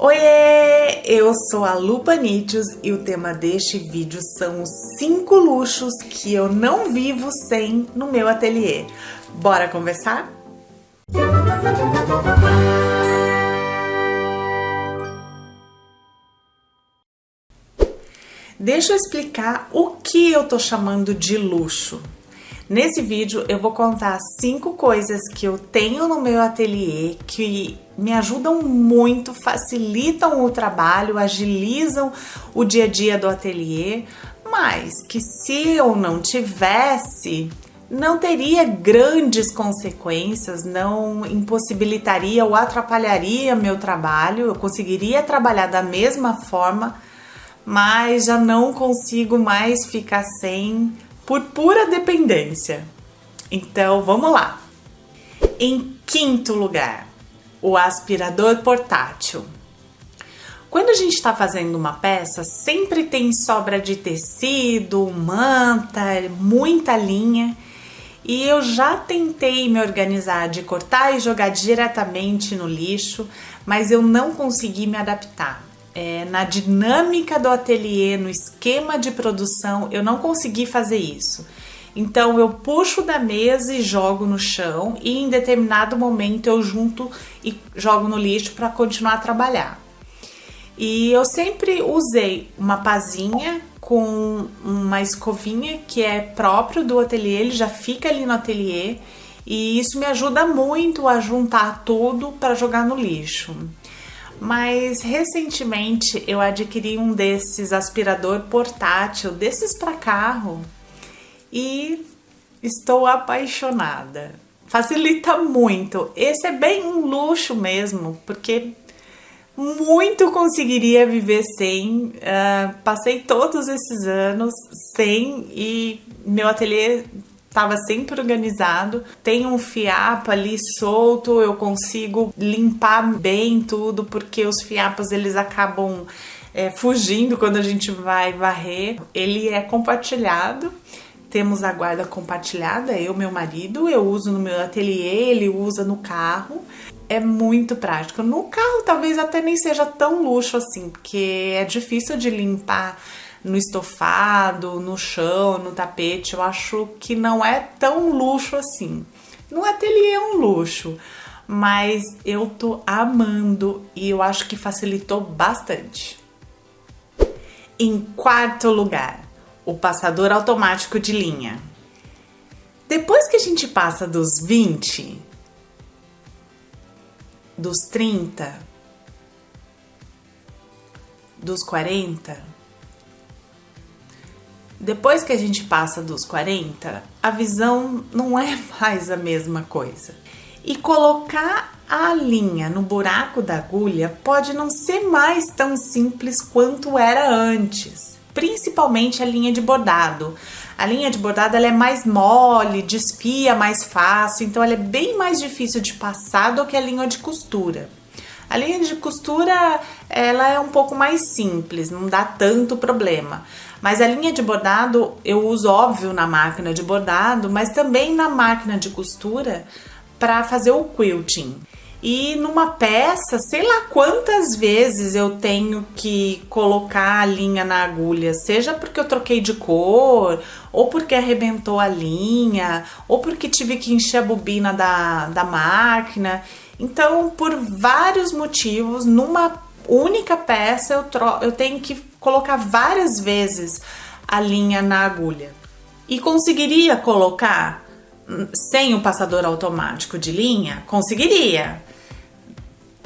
Oiê! Eu sou a Lu Panítios e o tema deste vídeo são os 5 luxos que eu não vivo sem no meu ateliê. Bora conversar? Deixa eu explicar o que eu tô chamando de luxo. Nesse vídeo eu vou contar 5 coisas que eu tenho no meu ateliê que me ajudam muito, facilitam o trabalho, agilizam o dia a dia do ateliê, mas que se eu não tivesse, não teria grandes consequências, não impossibilitaria ou atrapalharia meu trabalho, eu conseguiria trabalhar da mesma forma, mas já não consigo mais ficar sem por pura dependência. Então, vamos lá. Em quinto lugar, o aspirador portátil. Quando a gente está fazendo uma peça, sempre tem sobra de tecido, manta, muita linha. E eu já tentei me organizar de cortar e jogar diretamente no lixo, mas eu não consegui me adaptar. Na dinâmica do ateliê, no esquema de produção, eu não consegui fazer isso. Então eu puxo da mesa e jogo no chão e em determinado momento eu junto e jogo no lixo para continuar a trabalhar. E eu sempre usei uma pazinha com uma escovinha que é próprio do ateliê, ele já fica ali no ateliê e isso me ajuda muito a juntar tudo para jogar no lixo. Mas recentemente eu adquiri um desses aspirador portátil, desses para carro, e estou apaixonada. Facilita muito. Esse é bem um luxo mesmo, porque muito conseguiria viver sem. Passei todos esses anos sem e meu ateliê estava sempre organizado, tem um fiapo ali solto, eu consigo limpar bem tudo, porque os fiapos eles acabam fugindo quando a gente vai varrer. Ele é compartilhado, temos a guarda compartilhada, eu e meu marido, eu uso no meu ateliê, ele usa no carro. É muito prático. No carro talvez até nem seja tão luxo assim, porque é difícil de limpar no estofado, no chão, no tapete. Eu acho que não é tão luxo assim. No ateliê é um luxo, mas eu tô amando e eu acho que facilitou bastante. Em quarto lugar, o passador automático de linha. Depois que a gente passa dos 20, dos 30, dos 40, depois que a gente passa dos 40, a visão não é mais a mesma coisa. E colocar a linha no buraco da agulha pode não ser mais tão simples quanto era antes, principalmente a linha de bordado. A linha de bordado ela é mais mole, desfia mais fácil, então ela é bem mais difícil de passar do que a linha de costura. A linha de costura ela é um pouco mais simples, não dá tanto problema. Mas a linha de bordado eu uso, óbvio, na máquina de bordado, mas também na máquina de costura para fazer o quilting. E numa peça, sei lá quantas vezes eu tenho que colocar a linha na agulha, seja porque eu troquei de cor, ou porque arrebentou a linha, ou porque tive que encher a bobina da máquina. Então, por vários motivos, numa única peça eu tenho que colocar várias vezes a linha na agulha. E conseguiria colocar sem o passador automático de linha? Conseguiria.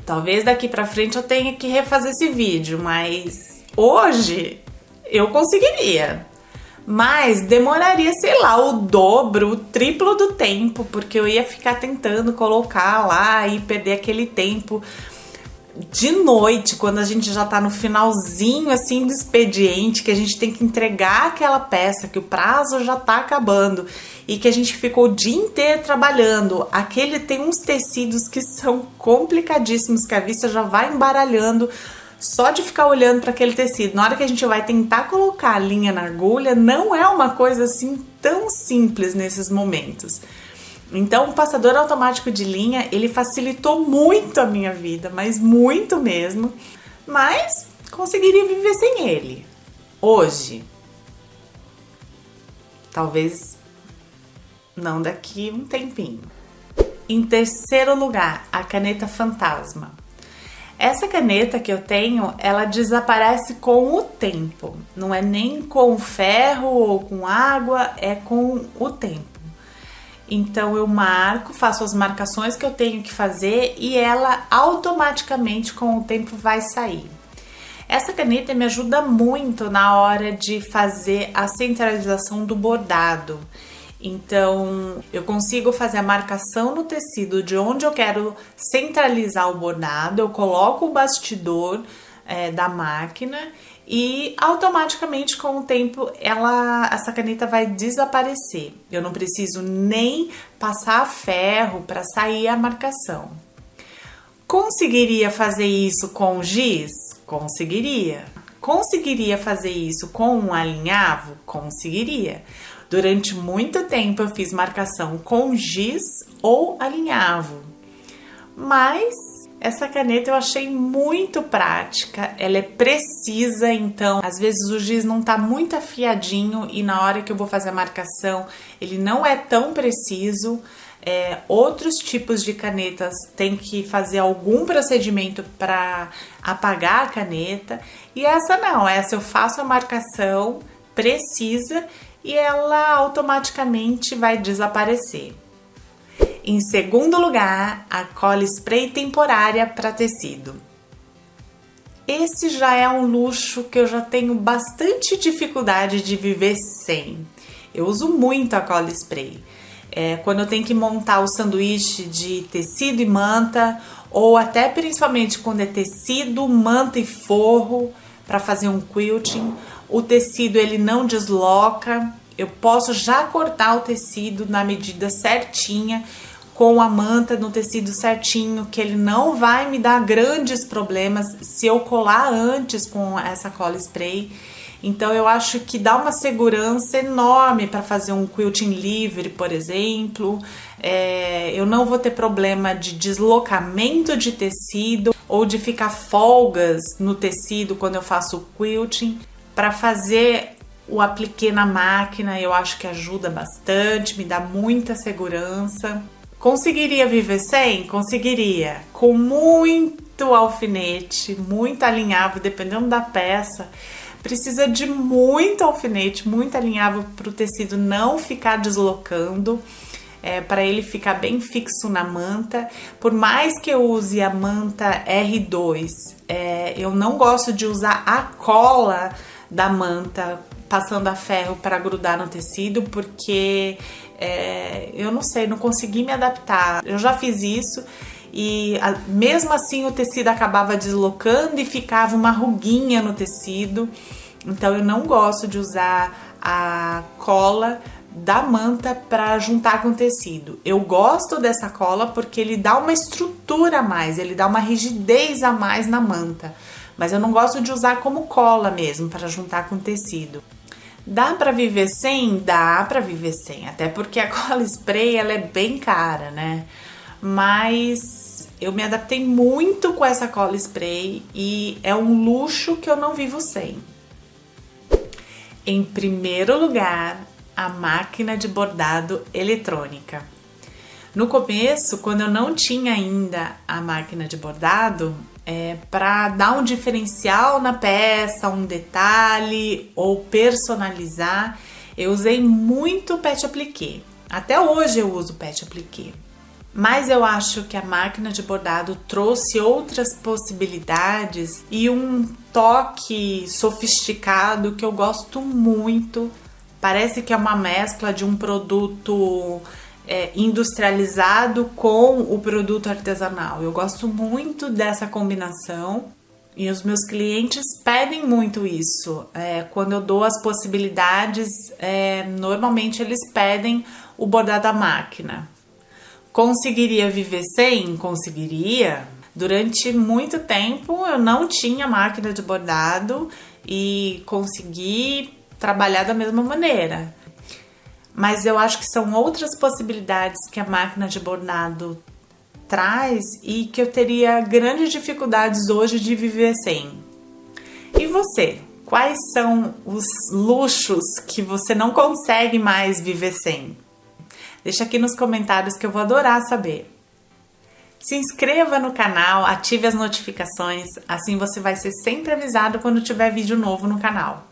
Talvez daqui pra frente eu tenha que refazer esse vídeo, mas hoje eu conseguiria. Mas demoraria, sei lá, o dobro, o triplo do tempo, porque eu ia ficar tentando colocar lá e perder aquele tempo de noite, quando a gente já tá no finalzinho assim do expediente, que a gente tem que entregar aquela peça, que o prazo já tá acabando e que a gente ficou o dia inteiro trabalhando. Tem uns tecidos que são complicadíssimos, que a vista já vai embaralhando só de ficar olhando para aquele tecido. Na hora que a gente vai tentar colocar a linha na agulha, não é uma coisa assim tão simples nesses momentos. Então, o passador automático de linha, ele facilitou muito a minha vida, mas muito mesmo. mas conseguiria viver sem ele. Hoje, talvez não daqui um tempinho. Em terceiro lugar, a caneta fantasma. Essa caneta que eu tenho, ela desaparece com o tempo. Não é nem com ferro ou com água, é com o tempo. Então eu marco, faço as marcações que eu tenho que fazer e ela automaticamente com o tempo vai sair. Essa caneta me ajuda muito na hora de fazer a centralização do bordado. Então eu consigo fazer a marcação no tecido de onde eu quero centralizar o bordado, eu coloco o bastidor da máquina e automaticamente com o tempo essa caneta vai desaparecer. Eu não preciso nem passar ferro para sair a marcação. Conseguiria fazer isso com giz? Conseguiria. Conseguiria fazer isso com um alinhavo? Conseguiria. Durante muito tempo eu fiz marcação com giz ou alinhavo, mas essa caneta eu achei muito prática, ela é precisa, então às vezes o giz não tá muito afiadinho e na hora que eu vou fazer a marcação ele não é tão preciso. Outros tipos de canetas tem que fazer algum procedimento para apagar a caneta e essa não, essa eu faço a marcação precisa e ela automaticamente vai desaparecer. Em segundo lugar, a cola spray temporária para tecido. Esse já é um luxo que eu já tenho bastante dificuldade de viver sem. Eu uso muito a cola spray. Quando eu tenho que montar o sanduíche de tecido e manta, ou até principalmente quando é tecido, manta e forro para fazer um quilting, o tecido ele não desloca, eu posso já cortar o tecido na medida certinha, com a manta no tecido certinho, que ele não vai me dar grandes problemas se eu colar antes com essa cola spray. Então eu acho que dá uma segurança enorme para fazer um quilting livre, por exemplo. Eu não vou ter problema de deslocamento de tecido ou de ficar folgas no tecido quando eu faço o quilting. Para fazer o apliquê na máquina eu acho que ajuda bastante, me dá muita segurança. Conseguiria viver sem? Conseguiria. Com muito alfinete, muito alinhavo, dependendo da peça. Precisa de muito alfinete, muito alinhavo para o tecido não ficar deslocando, para ele ficar bem fixo na manta. Por mais que eu use a manta R2, eu não gosto de usar a cola da manta passando a ferro para grudar no tecido, porque eu não sei, não consegui me adaptar. Eu já fiz isso e mesmo assim o tecido acabava deslocando e ficava uma ruguinha no tecido. Então eu não gosto de usar a cola da manta para juntar com o tecido. Eu gosto dessa cola porque ele dá uma estrutura a mais, ele dá uma rigidez a mais na manta. Mas eu não gosto de usar como cola mesmo para juntar com o tecido. Dá para viver sem? Dá para viver sem, até porque a cola spray ela é bem cara, né? Mas eu me adaptei muito com essa cola spray e é um luxo que eu não vivo sem. Em primeiro lugar, a máquina de bordado eletrônica. No começo, quando eu não tinha ainda a máquina de bordado, para dar um diferencial na peça, um detalhe ou personalizar, eu usei muito pet appliqué. Até hoje eu uso pet appliqué. Mas eu acho que a máquina de bordado trouxe outras possibilidades e um toque sofisticado que eu gosto muito. Parece que é uma mescla de um produto industrializado com o produto artesanal. Eu gosto muito dessa combinação e os meus clientes pedem muito isso. Quando eu dou as possibilidades, normalmente eles pedem o bordado à máquina. Conseguiria viver sem? Conseguiria. Durante muito tempo eu não tinha máquina de bordado e consegui trabalhar da mesma maneira. Mas eu acho que são outras possibilidades que a máquina de bordado atrás e que eu teria grandes dificuldades hoje de viver sem. E você? Quais são os luxos que você não consegue mais viver sem? Deixa aqui nos comentários que eu vou adorar saber. Se inscreva no canal, ative as notificações, assim você vai ser sempre avisado quando tiver vídeo novo no canal.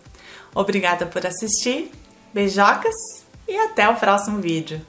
Obrigada por assistir, beijocas e até o próximo vídeo.